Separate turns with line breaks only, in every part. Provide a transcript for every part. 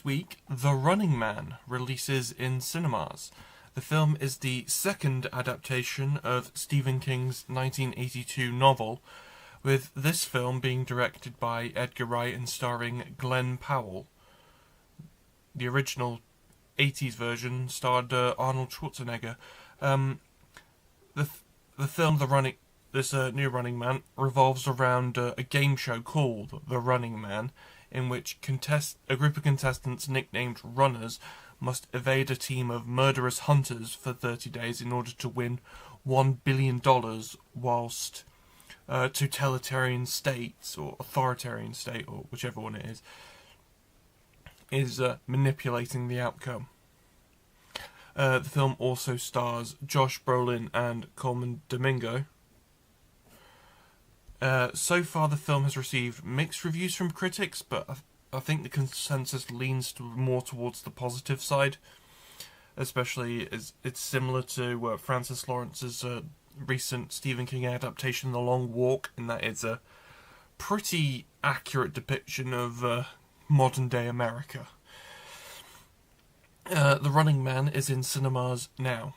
This week, The Running Man releases in cinemas. The film is the second adaptation of Stephen King's 1982 novel, with this film being directed by Edgar Wright and starring Glenn Powell. The original 80s version starred Arnold Schwarzenegger. The film, this new Running Man, revolves around a game show called The Running Man, in which a group of contestants nicknamed Runners must evade a team of murderous hunters for 30 days in order to win $1 billion whilst totalitarian states, or authoritarian state, or whichever one it is manipulating the outcome. The film also stars Josh Brolin and Colman Domingo. So far, the film has received mixed reviews from critics, but I think the consensus leans more towards the positive side, especially as it's similar to Francis Lawrence's recent Stephen King adaptation, The Long Walk, in that it's a pretty accurate depiction of modern-day America. The Running Man is in cinemas now.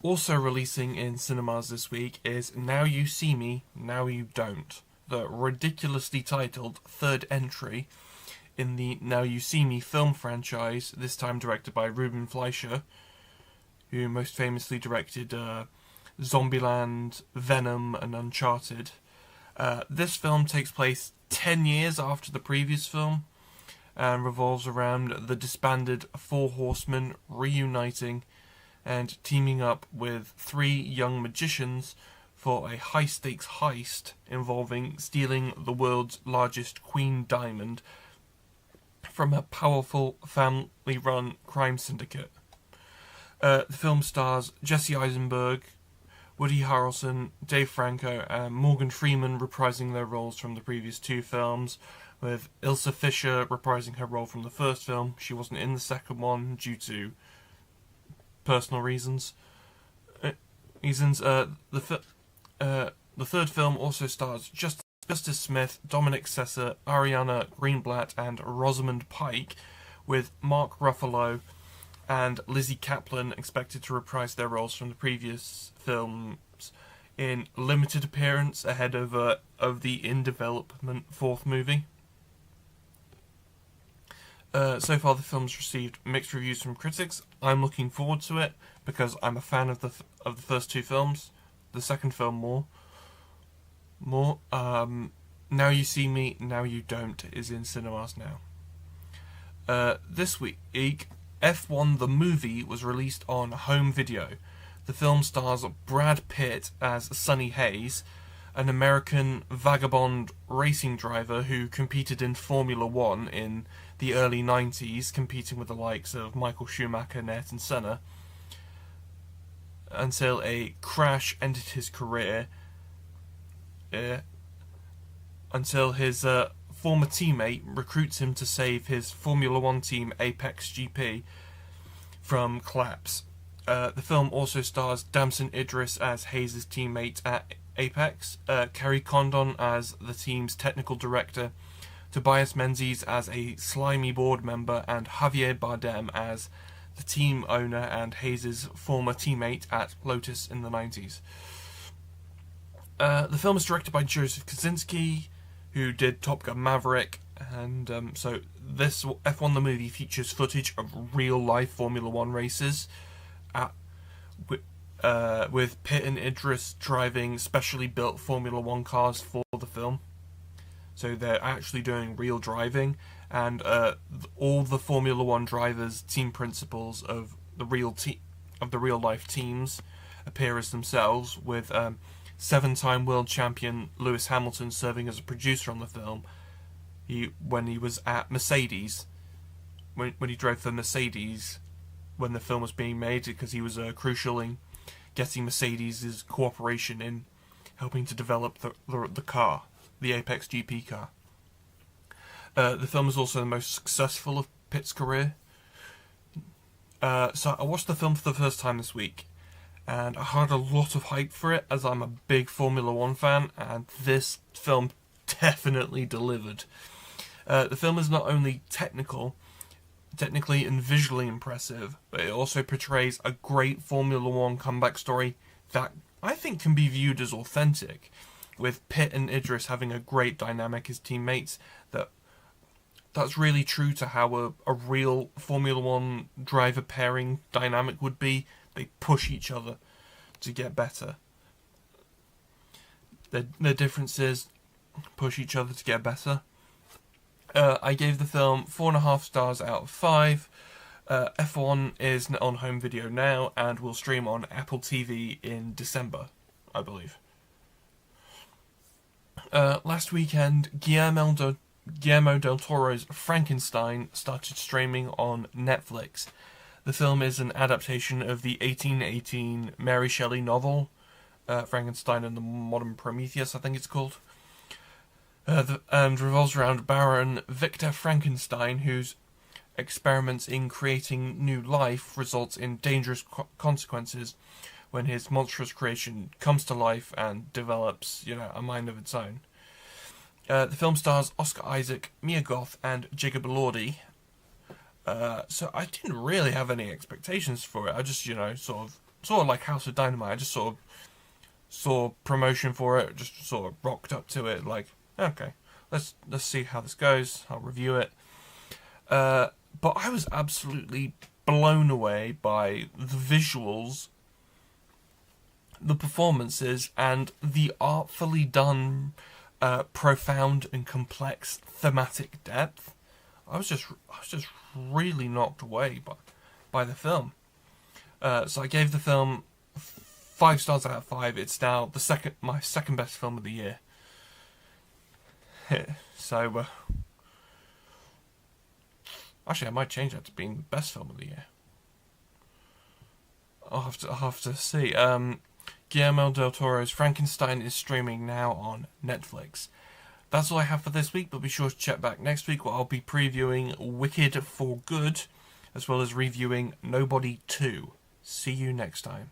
Also releasing in cinemas this week is Now You See Me, Now You Don't, the ridiculously titled third entry in the Now You See Me film franchise, this time directed by Ruben Fleischer, who most famously directed Zombieland, Venom, and Uncharted. This film takes place 10 years after the previous film, and revolves around the disbanded Four Horsemen reuniting and teaming up with three young magicians for a high-stakes heist involving stealing the world's largest queen diamond from a powerful family-run crime syndicate. The film stars Jesse Eisenberg, Woody Harrelson, Dave Franco, and Morgan Freeman reprising their roles from the previous two films, with Ilsa Fisher reprising her role from the first film. She wasn't in the second one due to personal reasons. The third film also stars Justice Smith, Dominic Sessa, Ariana Greenblatt, and Rosamund Pike, with Mark Ruffalo and Lizzie Kaplan expected to reprise their roles from the previous films in limited appearance ahead of the in-development fourth movie. So far, the film's received mixed reviews from critics. I'm looking forward to it because I'm a fan of the first two films. The second film more. Now You See Me, Now You Don't is in cinemas now. This week, F1 the movie was released on home video. The film stars Brad Pitt as Sonny Hayes, an American vagabond racing driver who competed in Formula One in the early 90s, competing with the likes of Michael Schumacher and Ayrton Senna, until a crash ended his career, until his former teammate recruits him to save his Formula One team Apex GP from collapse. The film also stars Damson Idris as Hayes' teammate at Apex, Kerry Condon as the team's technical director, Tobias Menzies as a slimy board member, and Javier Bardem as the team owner and Hayes' former teammate at Lotus in the 90s. The film is directed by Joseph Kosinski, who did Top Gun Maverick, and so this F1 the movie features footage of real-life Formula One races, with Pitt and Idris driving specially built Formula One cars for the film. So they're actually doing real driving, and all the Formula One drivers, team principals of the real life teams appear as themselves, with 7-time world champion Lewis Hamilton serving as a producer on the film. When he was at Mercedes, when he drove for Mercedes when the film was being made, because he was crucial in getting Mercedes' cooperation in helping to develop the car, the Apex GP car. The film is also the most successful of Pitt's career. So I watched the film for the first time this week, and I had a lot of hype for it, as I'm a big Formula One fan, and this film definitely delivered. The film is not only technically and visually impressive, but it also portrays a great Formula One comeback story that I think can be viewed as authentic, with Pitt and Idris having a great dynamic as teammates. That's really true to how a real Formula One driver pairing dynamic would be. They push each other to get better. Their differences push each other to get better. I gave the film 4.5 stars out of 5. F1 is on home video now and will stream on Apple TV in December, I believe. Last weekend, Guillermo del Toro's Frankenstein started streaming on Netflix. The film is an adaptation of the 1818 Mary Shelley novel, Frankenstein and the Modern Prometheus, I think it's called. And revolves around Baron Victor Frankenstein, whose experiments in creating new life results in dangerous consequences when his monstrous creation comes to life and develops, a mind of its own. The film stars Oscar Isaac, Mia Goth, and Jacob Elordi. So I didn't really have any expectations for it. I just, sort of like House of Dynamite. I just sort of saw promotion for it, just sort of rocked up to it, like, okay, let's see how this goes. I'll review it. But I was absolutely blown away by the visuals, the performances, and the artfully done, profound and complex thematic depth. I was just really knocked away by the film. So I gave the film 5 stars out of 5. It's now my second best film of the year. So actually, I might change that to being the best film of the year. I'll have to see. Guillermo del Toro's Frankenstein is streaming now on Netflix. That's all I have for this week, but be sure to check back next week where I'll be previewing Wicked for Good, as well as reviewing Nobody 2. See you next time.